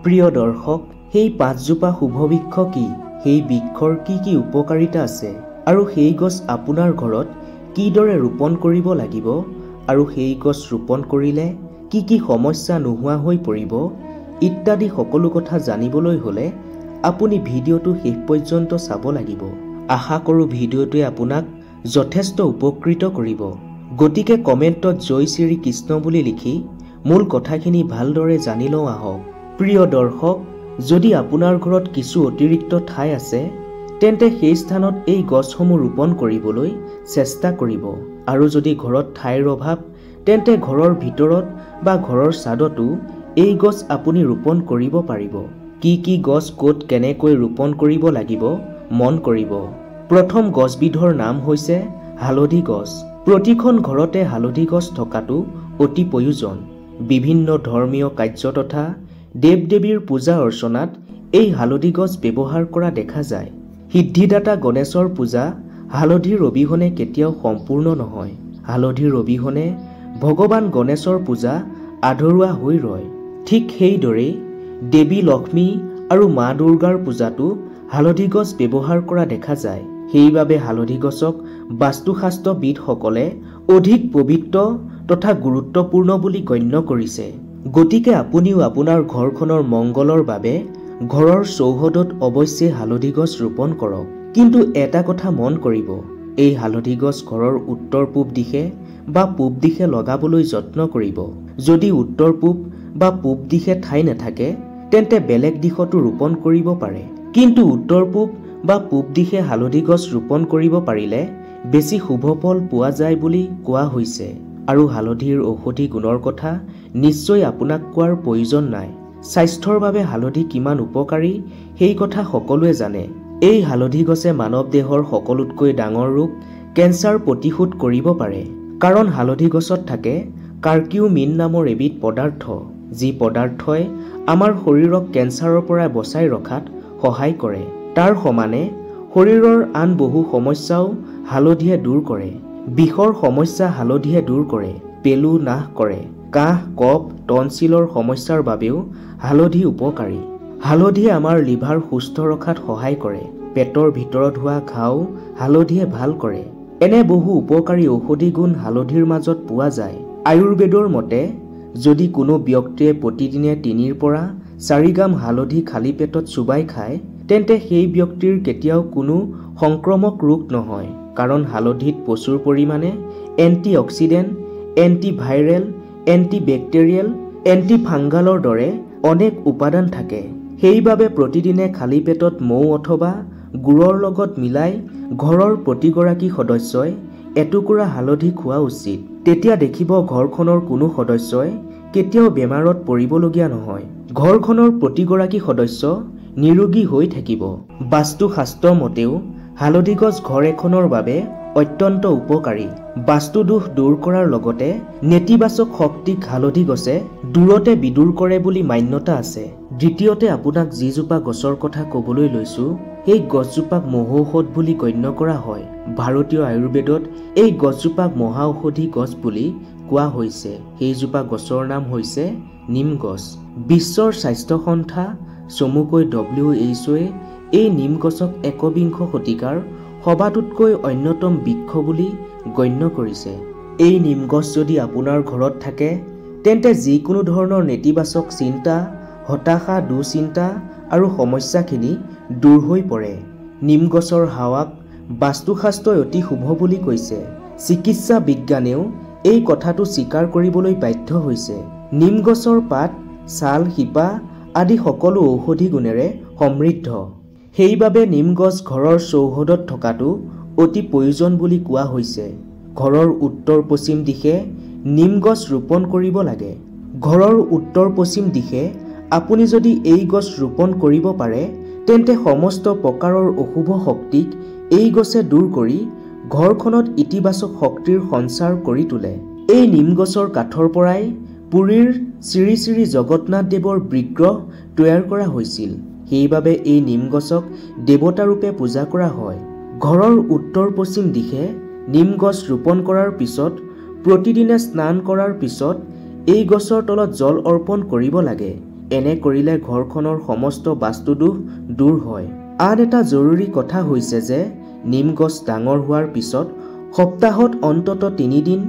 প্ৰিয় দৰ্শক, সেই 5 জোপা শুভ বৃক্ষ কি, সেই বৃক্ষৰ কি উপকাৰিতা আছে আৰু সেই গছ আপোনাৰ ঘৰত কিদৰে ৰোপণ কৰিব লাগিব আৰু সেই গছ ৰোপণ কৰিলে কি সমস্যা নোহোৱা হৈ পৰিব ইত্যাদি সকলো কথা জানিবলৈ হ'লে আপুনি ভিডিঅ'টো শেষ পৰ্যন্ত চাব লাগিব। আশা কৰোঁ ভিডিঅ'টোৱে আপোনাক যথেষ্ট উপকৃত কৰিব। গতিকে কমেণ্টত জয় শ্ৰী কৃষ্ণ বুলি লিখি মূল কথাখিনি ভালদৰে জানি লওঁ আহক। প্ৰিয় দৰ্শক, যদি আপোনাৰ ঘৰত কিছু অতিৰিক্ত ঠাই আছে তেন্তে সেই স্থানত এই গছসমূহ ৰোপণ কৰিবলৈ চেষ্টা কৰিব আৰু যদি ঘৰত ঠাইৰ অভাৱ তেন্তে ঘৰৰ ভিতৰত বা ঘৰৰ ছাদতো এই গছ আপুনি ৰোপণ কৰিব পাৰিব। কি গছ ক'ত কেনেকৈ ৰোপণ কৰিব লাগিব মন কৰিব। প্ৰথম গছবিধৰ নাম হৈছে হালধি গছ। প্ৰতিখন ঘৰতে হালধি গছ থকাটো অতি প্ৰয়োজন। বিভিন্ন ধৰ্মীয় কাৰ্য তথা দেৱ-দেৱীৰ পূজা অৰ্চনাত এই হালধি গছ ব্যৱহাৰ কৰা দেখা যায়। সিদ্ধিদাতা গণেশৰ পূজা হালধিৰ অবিহনে কেতিয়াও সম্পূৰ্ণ নহয়। হালধিৰ অবিহনে ভগৱান গণেশৰ পূজা আধৰুৱা হৈ ৰয়। ঠিক সেইদৰেই দেৱী লক্ষ্মী আৰু মা দুৰ্গাৰ পূজাতো হালধি গছ ব্যৱহাৰ কৰা দেখা যায়। সেইবাবে হালধি গছক বাস্তুশাস্ত্ৰবিদসকলে অধিক পবিত্ৰ তথা গুৰুত্বপূৰ্ণ বুলি গণ্য কৰিছে। গতিকে আপুনিও আপোনাৰ ঘৰখনৰ মংগলৰ বাবে ঘৰৰ চৌহদত অৱশ্যে হালধি গছ ৰোপণ কৰক। কিন্তু এটা কথা মন কৰিব, এই হালধি গছ ঘৰৰ উত্তৰ পূব দিশে বা পূব দিশে লগাবলৈ যত্ন কৰিব। যদি উত্তৰ পূব বা পূব দিশে ঠাই নাথাকে তেন্তে বেলেগ দিশতো ৰোপণ কৰিব পাৰে। কিন্তু উত্তৰ পূব বা পূব দিশে হালধি গছ ৰোপণ কৰিব পাৰিলে বেছি শুভ ফল পোৱা যায় বুলি কোৱা হৈছে। আৰু হালধিৰ ঔষধি গুণৰ কথা নিশ্চয় আপোনাক কোৱাৰ প্ৰয়োজন নাই। স্বাস্থ্যৰ বাবে হালধি কিমান উপকাৰী সেই কথা সকলোৱে জানে। এই হালধি গছে মানৱ দেহৰ সকলোতকৈ ডাঙৰ ৰোগ কেঞ্চাৰ প্ৰতিশোধ কৰিব পাৰে। কাৰণ হালধি গছত থাকে কাৰ্কিউমিন নামৰ এবিধ পদাৰ্থ, যি পদাৰ্থই আমাৰ শৰীৰক কেঞ্চাৰৰ পৰা বচাই ৰখাত সহায় কৰে। তাৰ সমানে শৰীৰৰ আন বহু সমস্যাও হালধিয়ে দূৰ কৰে। বিষৰ সমস্যা হালধিয়ে দূৰ কৰে, পেলু নাশ কৰে, কাহ কফ টনচিলৰ সমস্যাৰ বাবেও হালধি উপকাৰী। হালধিয়ে আমাৰ লিভাৰ সুস্থ ৰখাত সহায় কৰে। পেটৰ ভিতৰত হোৱা ঘাও হালধিয়ে ভাল কৰে। এনে বহু উপকাৰী ঔষধি গুণ হালধিৰ মাজত পোৱা যায়। আয়ুৰ্বেদৰ মতে যদি কোনো ব্যক্তিয়ে প্ৰতিদিনে 3 পৰা 4 গ্ৰাম হালধি খালী পেটত চুবাই খায় তেন্তে সেই ব্যক্তিৰ কেতিয়াও কোনো সংক্ৰমক ৰোগ নহয়। কাৰণ হালধিত প্ৰচুৰ পৰিমাণে এণ্টিঅক্সিডেণ্ট, এণ্টিভাইৰেল, এণ্টিবেক্টেৰিয়েল, এণ্টিফাংগালৰ দৰে অনেক উপাদান থাকে। সেইবাবে প্ৰতিদিনে খালী পেটত মৌ অথবা গুড়ৰ লগত মিলাই ঘৰৰ প্ৰতিগৰাকী সদস্যই এটুকুৰা হালধি খোৱা উচিত। তেতিয়া দেখিব ঘৰখনৰ কোনো সদস্যই কেতিয়াও বেমাৰত পৰিবলগীয়া নহয়। ঘৰখনৰ প্ৰতিগৰাকী সদস্য নিৰোগী হৈ থাকিব। বাস্তুশাস্ত্ৰৰ মতেও হালধি গছ ঘৰ এখনৰ বাবে অত্যন্ত উপকাৰী। বাস্তুদোষ দূৰ কৰাৰ লগতে নেতিবাচক শক্তিক হালধি গছে দূৰতে বিদূৰ কৰে বুলি মান্যতা আছে। দ্বিতীয়তে আপোনাক যিজোপা গছৰ কথা ক'বলৈ লৈছো সেই গছজোপাক মহৌষধ বুলি গণ্য কৰা হয়। ভাৰতীয় আয়ুৰ্বেদত এই গছজোপাক মহা ঔষধি গছ বুলি কোৱা হৈছে। সেইজোপা গছৰ নাম হৈছে নিম গছ। বিশ্বৰ স্বাস্থ্য সংস্থা চমুকৈ WHO এই নিম গছক 21 শতিকাৰ সবাতোতকৈ অন্যতম বৃক্ষ বুলি গণ্য কৰিছে। এই নিম গছ যদি আপোনাৰ ঘৰত থাকে তেন্তে যিকোনো ধৰণৰ নেতিবাচক চিন্তা, হতাশা, দুশ্চিন্তা আৰু সমস্যাখিনি দূৰ হৈ পৰে। নিম গছৰ হাৱাক বাস্তুশাস্ত্ৰই অতি শুভ বুলি কৈছে। চিকিৎসা বিজ্ঞানেও এই কথাটো স্বীকাৰ কৰিবলৈ বাধ্য হৈছে। নিম গছৰ পাত, ছাল, শিপা আদি সকলো ঔষধি গুণেৰে সমৃদ্ধ। সেইবাবে নিম গছ ঘৰৰ চৌহদত থকাটো অতি প্ৰয়োজন বুলি কোৱা হৈছে। ঘৰৰ উত্তৰ পশ্চিম দিশে নিম গছ ৰোপণ কৰিব লাগে। ঘৰৰ উত্তৰ পশ্চিম দিশে আপুনি যদি এই গছ ৰোপণ কৰিব পাৰে তেন্তে সমস্ত প্ৰকাৰৰ অশুভ শক্তিক এই গছে দূৰ কৰি ঘৰখনত ইতিবাচক শক্তিৰ সঞ্চাৰ কৰি তোলে। এই নিম গছৰ কাঠৰ পৰাই পুৰীৰ শ্ৰী শ্ৰী জগন্নাথ দেৱৰ বিগ্ৰহ তৈয়াৰ কৰা হৈছিল। সেইবাবে এই নিম গছক দেৱতাৰূপে পূজা কৰা হয়। ঘৰৰ উত্তৰ পশ্চিম দিশে নিম গছ ৰোপণ কৰাৰ পিছত প্ৰতিদিনে স্নান কৰাৰ পিছত এই গছৰ তলত জল অৰ্পণ কৰিব লাগে। এনে কৰিলে ঘৰখনৰ সমস্ত বাস্তুদোষ দূৰ হয়। আন এটা জৰুৰী কথা হৈছে যে নিম গছ ডাঙৰ হোৱাৰ পিছত সপ্তাহত অন্তত 3 দিন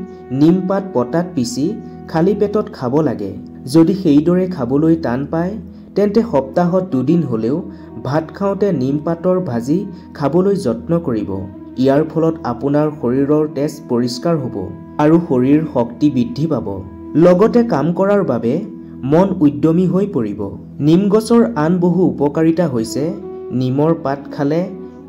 নিম পাত পতাত পিচি খালী পেটত খাব লাগে। যদি সেইদৰে খাবলৈ টান পায় তেন্তে সপ্তাহত 2 দিন হ'লেও ভাত খাওঁতে নিম পাতৰ ভাজি খাবলৈ যত্ন কৰিব। ইয়াৰ ফলত আপোনাৰ শৰীৰৰ তেজ পৰিষ্কাৰ হ'ব আৰু শৰীৰ শক্তি বৃদ্ধি পাব। লগতে কাম কৰাৰ বাবে মন উদ্যমী হৈ পৰিব। নিম গছৰ আন বহু উপকাৰিতা হৈছে নিমৰ পাত খালে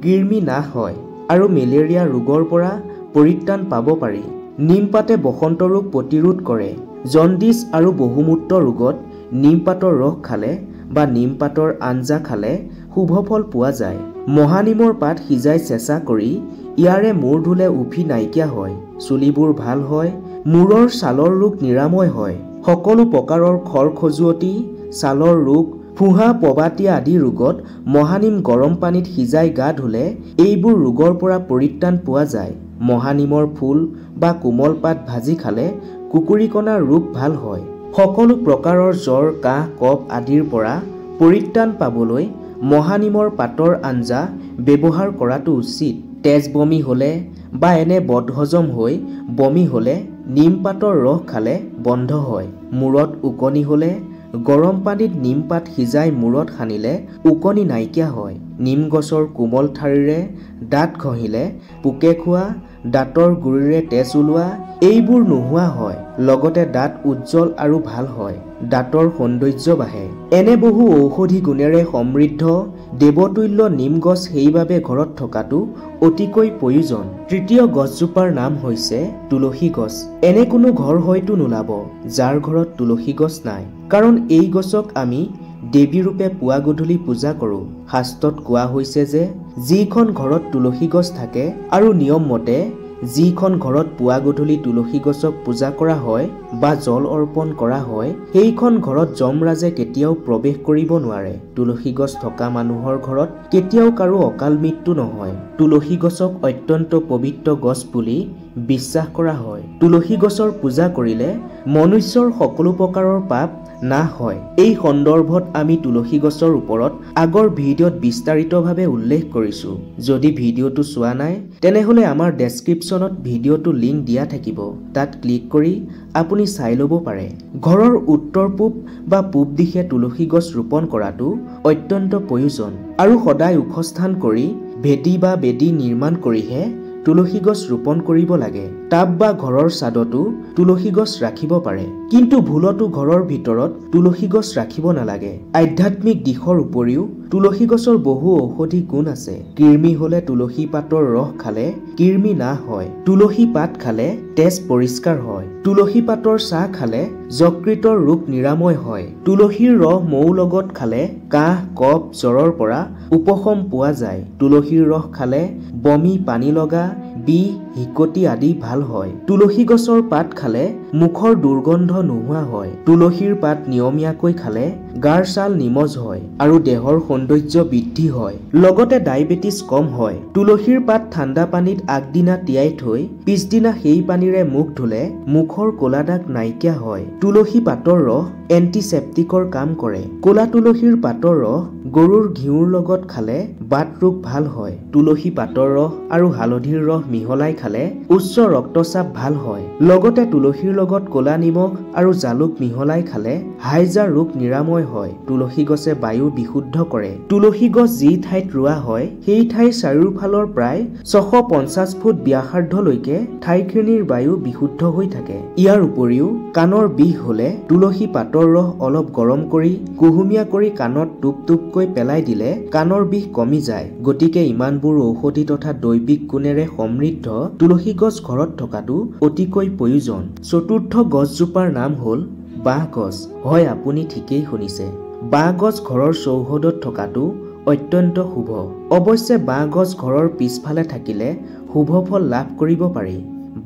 কৃমি নাশ হয় আৰু মেলেৰিয়া ৰোগৰ পৰা পৰিত্ৰাণ পাব পাৰি। নিম পাতে বসন্ত ৰোগ প্ৰতিৰোধ কৰে। জণ্ডিছ আৰু বহুমূত্ৰ ৰোগত নিম পাতৰ ৰস খালে বা নিম পাতৰ আঞ্জা খালে শুভ ফল পোৱা যায়। মহানিমৰ পাত সিজাই চেঁচা কৰি ইয়াৰে মূৰ ধুলে উফি নাইকিয়া হয়, চুলিবোৰ ভাল হয়, মূৰৰ ছালৰ ৰোগ নিৰাময় হয়। সকলো প্ৰকাৰৰ খৰ খজুৱতি, ছালৰ ৰোগ, ফুহা পবাতি আদি ৰোগত মহানিম গৰম পানীত সিজাই গা ধুলে এইবোৰ ৰোগৰ পৰা পৰিত্ৰাণ পোৱা যায়। মহানিমৰ ফুল বা কোমল পাত ভাজি খালে কুকুৰিকণা ৰোগ ভাল হয়। সকলো প্ৰকাৰৰ জ্বৰ, কাহ, কফ আদিৰ পৰা পৰিত্ৰাণ পাবলৈ মহানিমৰ পাতৰ আঞ্জা ব্যৱহাৰ কৰাটো উচিত। তেজ বমি হ'লে বা এনে বদহজম হৈ বমি হ'লে নিম পাতৰ ৰস খালে বন্ধ হয়। মূৰত ওকণি হ'লে গৰম পানীত নিম পাত সিজাই মূৰত সানিলে ওকণি নাইকিয়া হয়। নিম গছৰ কোমল ঠাৰিৰে দাঁত ঘঁহিলে পোকে খোৱা, দাঁতৰ গুৰিৰে তেজ ওলোৱা এইবোৰ নোহোৱা হয়। লগতে দাঁত উজ্জ্বল আৰু ভাল হয়। দাঁতৰ সৌন্দৰ্য বাঢ়ে। এনে বহু ঔষধি গুণেৰে সমৃদ্ধ দেৱতুল্য নিম গছ সেইবাবে ঘৰত থকাটো অতিকৈ প্ৰয়োজন। তৃতীয় গছজোপাৰ নাম হৈছে তুলসী গছ। এনে কোনো ঘৰ হয়তো নোলাব যাৰ ঘৰত তুলসী গছ নাই, কাৰণ এই গছক আমি দেৱী ৰূপে পুৱা গধূলি পূজা কৰোঁ। শাস্ত্ৰত কোৱা হৈছে যে যিখন ঘৰত তুলসী গছ থাকে আৰু নিয়ম মতে যিখন ঘৰত পুৱা গধূলি তুলসী গছক পূজা কৰা হয় বা জল অৰ্পণ কৰা হয় সেইখন ঘৰত যমৰাজে কেতিয়াও প্ৰৱেশ কৰিব নোৱাৰে। তুলসী গছ থকা মানুহৰ ঘৰত কেতিয়াও কাৰো অকাল মৃত্যু নহয়। তুলসী গছক অত্যন্ত পবিত্ৰ গছ বুলি বিশ্বাস কৰা হয়। তুলসী গছৰ পূজা কৰিলে মনুষ্যৰ সকলো প্ৰকাৰৰ পাপ নাশ হয়। এই সন্দৰ্ভত আমি তুলসী গছৰ ওপৰত আগৰ ভিডিঅ'ত বিস্তাৰিতভাৱে উল্লেখ কৰিছোঁ। যদি ভিডিঅ'টো চোৱা নাই তেনেহ'লে আমাৰ ডেছক্ৰিপশ্যনত ভিডিঅ'টো লিংক দিয়া থাকিব, তাত ক্লিক কৰি আপুনি চাই ল'ব পাৰে। ঘৰৰ উত্তৰ পূব বা পূব দিশে তুলসী গছ ৰোপণ কৰাটো অত্যন্ত প্ৰয়োজন আৰু সদায় ওখ স্থান কৰি ভেটি বা বেদী নিৰ্মাণ কৰিহে তুলসী গছ ৰোপণ কৰিব লাগে। টাব বা ঘৰৰ ছাদতো তুলসী গছ ৰাখিব পাৰে, কিন্তু ভুলতো ঘৰৰ ভিতৰত তুলসী গছ ৰাখিব নালাগে। আধ্যাত্মিক দিশৰ উপৰিও তুলসী গছৰ বহু ঔষধি গুণ আছে। কৃমি হ'লে তুলসী পাতৰ ৰস খালে কৃমি নাশ হয়। তুলসী পাত খালে তেজ পৰিষ্কাৰ হয়। তুলসী পাতৰ চাহ খালে যকৃতৰ ৰোগ নিৰাময় হয়। তুলসীৰ ৰস মৌ লগত খালে কাহ, কফ, জ্বৰৰ পৰা উপশম পোৱা যায়। তুলসীৰ ৰস খালে বমি, পানী লগা, বিষ, হিকটি আদি ভাল হয়। তুলসী গছৰ পাত খালে মুখৰ দুৰ্গন্ধ নোহোৱা হয়। তুলসীৰ পাত নিয়মীয়াকৈ খালে গাৰ ছাল নিমজ হয় আৰু দেহৰ সৌন্দৰ্য বৃদ্ধি হয়। লগতে ডায়েবেটিছ কম হয়। তুলসীৰ পাত ঠাণ্ডা পানীত আগদিনা তিয়াই থৈ পিছদিনা সেই পানীৰে মুখ ধুলে মুখৰ ক'লা দাগ নাইকিয়া হয়। তুলসী পাতৰ ৰস এণ্টিছেপ্টিকৰ কাম কৰে। ক'লা তুলসীৰ পাতৰ ৰস গৰুৰ ঘিউৰ লগত খালে বাত ৰোগ ভাল হয়। তুলসী পাতৰ ৰস আৰু হালধিৰ ৰস মিহলাই খালে উচ্চ ৰক্তচাপ ভাল হয়। লগতে তুলসীৰ লগত ক'লা নিমখ আৰু জালুক মিহলাই খালে হাইজা ৰোগ নিৰাময় হয়। তুলসী গছে বায়ু বিশুদ্ধ কৰে। তুলসী গছ যি ঠাইত ৰোৱা হয় সেই ঠাইৰ চাৰিওফালৰ প্ৰায় 650 ফুট ব্যাসাৰ্ধলৈকে ঠাইখিনিৰ বায়ু বিশুদ্ধ হৈ থাকে। ইয়াৰ উপৰিও কাণৰ বিষ হ'লে তুলসী পাতৰ ৰস অলপ গৰম কৰি কুহুমীয়া কৰি কাণত টোপ টোপকৈ পেলাই দিলে কাণৰ বিষ কমি যায়। গতিকে ইমানবোৰ ঔষধি তথা দৈবিক গুণেৰে সমৃদ্ধ তুলসী গছ ঘৰত থকাটো অতিকৈ প্ৰয়োজন। চতুৰ্থ গছজোপাৰ নাম হ'ল বাঁহ গছ। হয়, আপুনি ঠিকেই শুনিছে, বাঁহ গছ ঘৰৰ চৌহদত থকাটো অত্যন্ত শুভ। অৱশ্যে বাঁহ গছ ঘৰৰ পিছফালে থাকিলে শুভ ফল লাভ কৰিব পাৰি।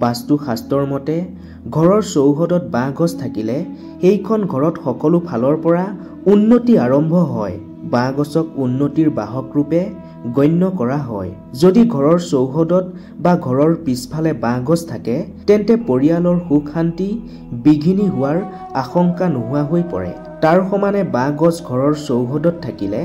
বাস্তু শাস্ত্ৰৰ মতে ঘৰৰ চৌহদত বাঁহ গছ থাকিলে সেইখন ঘৰত সকলো ফালৰ পৰা উন্নতি আৰম্ভ হয়। বাঁহ গছক উন্নতিৰ বাহক ৰূপে গণ্য কৰা হয়। যদি ঘৰৰ চৌহদত বা ঘৰৰ পিছফালে বাঁহ গছ থাকে তেন্তে পৰিয়ালৰ সুখ শান্তি বিঘিনি হোৱাৰ আশংকা নোহোৱা হৈ পৰে। তাৰ সমানে বাঁহ গছ ঘৰৰ চৌহদত থাকিলে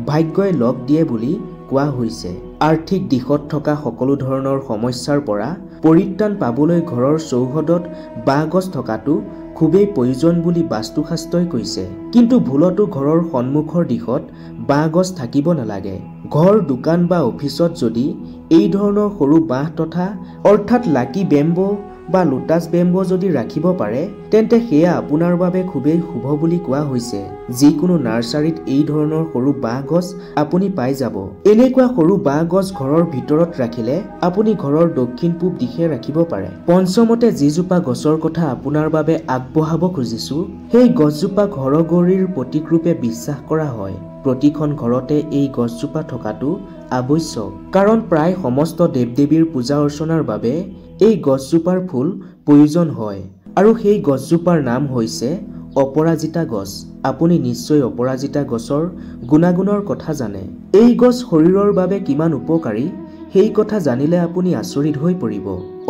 ভাগ্যই লগ দিয়ে বুলি কোৱা হৈছে। আৰ্থিক দিশত থকা সকলো ধৰণৰ সমস্যাৰ পৰা পৰিত্ৰাণ পাবলৈ ঘৰৰ চৌহদত বাঁহ গছ থকাটো খুবেই প্ৰয়োজন বুলি বাস্তুশাস্ত্ৰই কৈছে। কিন্তু ভুলতো ঘৰৰ সন্মুখৰ দিশত বাঁহ গছ থাকিব নালাগে। ঘৰ, দোকান বা অফিচত যদি এই ধৰণৰ সৰু বাঁহ তথা অৰ্থাৎ লাকি বেম্বো বা লোটাছ বেম্বো যদি ৰাখিব পাৰে তেন্তে সেয়া আপোনাৰ বাবে খুবেই শুভ বুলি কোৱা হৈছে। যিকোনো নাৰ্চাৰীত এই ধৰণৰ সৰু বাঁহ গছ আপুনি পাই যাব। এনেকুৱা সৰু বাঁহ গছ ঘৰৰ ভিতৰত ৰাখিলে আপুনি ঘৰৰ দক্ষিণ পূব দিশে ৰাখিব পাৰে। পঞ্চমতে যিজোপা গছৰ কথা আপোনাৰ বাবে আগবঢ়াব খুজিছো সেই গছজোপা ঘৰগৌৰীৰ প্ৰতীক ৰূপে বিশ্বাস কৰা হয়। প্ৰতিখন ঘৰতে এই গছজোপা থকাটো আৱশ্যক, কাৰণ প্ৰায় সমস্ত দেৱ দেৱীৰ পূজা অৰ্চনাৰ বাবে এই গছজোপাৰ ফুল প্ৰয়োজন হয় আৰু সেই গছজোপাৰ নাম হৈছে অপৰাজিতা গছ। আপুনি নিশ্চয় অপৰাজিতা গছৰ গুণাগুণৰ কথা জানে। এই গছ শৰীৰৰ বাবে কিমান উপকাৰী সেই কথা জানিলে আপুনি আচৰিত হৈ পৰিব।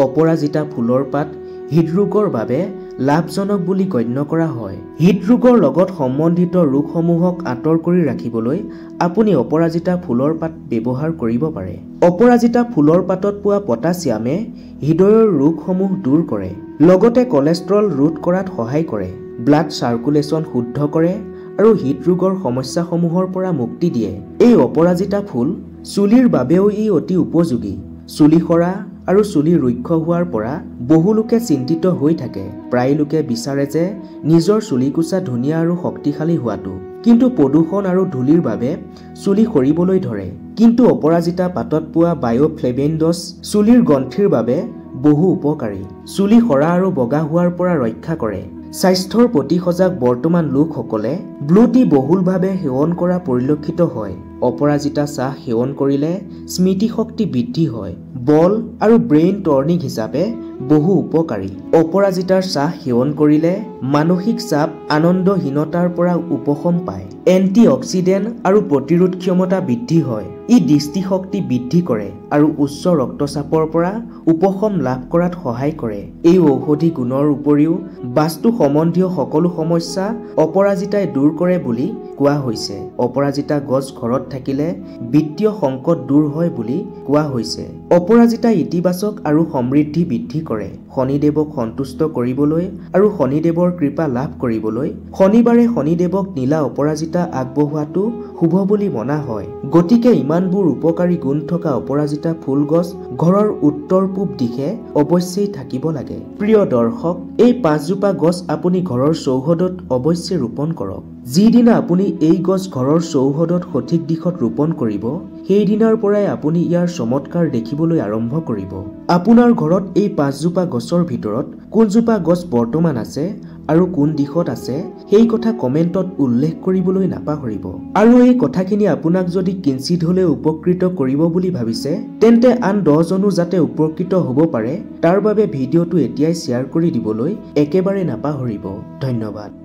অপৰাজিতা ফুলৰ পাত হৃদৰোগৰ বাবে লাভজনক বুলি গণ্য কৰা হয়। হৃদৰোগৰ লগত সম্বন্ধিত ৰোগসমূহক আঁতৰ কৰি ৰাখিবলৈ আপুনি অপৰাজিতা ফুলৰ পাত ব্যৱহাৰ কৰিব পাৰে। অপৰাজিতা ফুলৰ পাতত পোৱা পটাছিয়ামে হৃদয়ৰ ৰোগসমূহ দূৰ কৰে, লগতে কলেষ্ট্ৰল ৰোধ কৰাত সহায় কৰে, ব্লাড চাৰ্কুলেশ্যন শুদ্ধ কৰে আৰু হৃদৰোগৰ সমস্যাসমূহৰ পৰা মুক্তি দিয়ে। এই অপৰাজিতা ফুল চুলিৰ বাবেও ই অতি উপযোগী। চুলি সৰা আৰু চুলি ৰুক্ষ হোৱাৰ পৰা বহু লোকে চিন্তিত হৈ থাকে। প্ৰায় লোকে বিচাৰে যে নিজৰ চুলিকোছা ধুনীয়া আৰু শক্তিশালী হোৱাটো, কিন্তু প্ৰদূষণ আৰু ধূলিৰ বাবে চুলি সৰিবলৈ ধৰে। কিন্তু অপৰাজিতা পাতত পোৱা বায়'ফ্লেভেনইডছ চুলিৰ গ্ৰন্থিৰ বাবে বহু উপকাৰী। চুলি সৰা আৰু বগা হোৱাৰ পৰা ৰক্ষা কৰে। স্বাস্থ্যৰ প্ৰতি সজাগ বৰ্তমান লোকসকলে ব্লু টি বহুলভাৱে সেৱন কৰা পৰিলক্ষিত হয়। অপৰাজিতা চাহ সেৱন কৰিলে স্মৃতিশক্তি বৃদ্ধি হয়, বল আৰু ব্ৰেইন টৰ্নিক হিচাপে বহু উপকাৰী। অপৰাজিতাৰ চাহ সেৱন কৰিলে মানসিক চাপ, আনন্দহীনতাৰ পৰা উপশম পায়। এন্টি অক্সিডেণ্ট আৰু প্ৰতিৰোধ ক্ষমতা বৃদ্ধি হয়। ই দৃষ্টিশক্তি বৃদ্ধি কৰে আৰু উচ্চ ৰক্তচাপৰ পৰা উপশম লাভ কৰাত সহায় কৰে। এই ঔষধি গুণৰ উপৰিও বাস্তু সম্বন্ধীয় সকলো সমস্যা অপৰাজিতাই দূৰ কৰে বুলি কোৱা হৈছে। অপৰাজিতা গছ ঘৰত থাকিলে বিত্তীয় সংকট দূৰ হয় বুলি কোৱা হৈছে। অপৰাজিতাই ইতিবাচক আৰু সমৃদ্ধি বৃদ্ধি কৰে। শনিদেৱক সন্তুষ্ট কৰিবলৈ আৰু শনিদেৱৰ কৃপা লাভ কৰিবলৈ শনিবাৰে শনিদেৱক নীলা অপৰাজিতা আগবঢ়োৱাটো শুভ বুলি মনা হয়। গতিকে ইমানবোৰ উপকাৰী গুণ থকা অপৰাজিতা ফুল গছ ঘৰৰ উত্তৰ পূব দিশে অৱশ্যেই থাকিব লাগে। প্ৰিয় দৰ্শক, এই 5জোপা গছ আপুনি ঘৰৰ চৌহদত অৱশ্যেই ৰোপণ কৰক। যিদিনা আপুনি এই গছ ঘৰৰ চৌহদত সঠিক দিশত ৰোপণ কৰিব সেইদিনাৰ পৰাই আপুনি ইয়াৰ চমৎকাৰ দেখিবলৈ আৰম্ভ কৰিব। আপোনাৰ ঘৰত এই 5জোপা গছৰ ভিতৰত কোনজোপা গছ বৰ্তমান আছে আৰু কোন দিশত আছে সেই কথা কমেণ্টত উল্লেখ কৰিবলৈ নাপাহৰিব। আৰু এই কথাখিনি আপোনাক যদি কিঞ্চিত হ'লেও উপকৃত কৰিব বুলি ভাবিছে তেন্তে আন 10জনো যাতে উপকৃত হ'ব পাৰে তাৰ বাবে ভিডিঅ'টো এতিয়াই শ্বেয়াৰ কৰি দিবলৈ একেবাৰে নাপাহৰিব। ধন্যবাদ।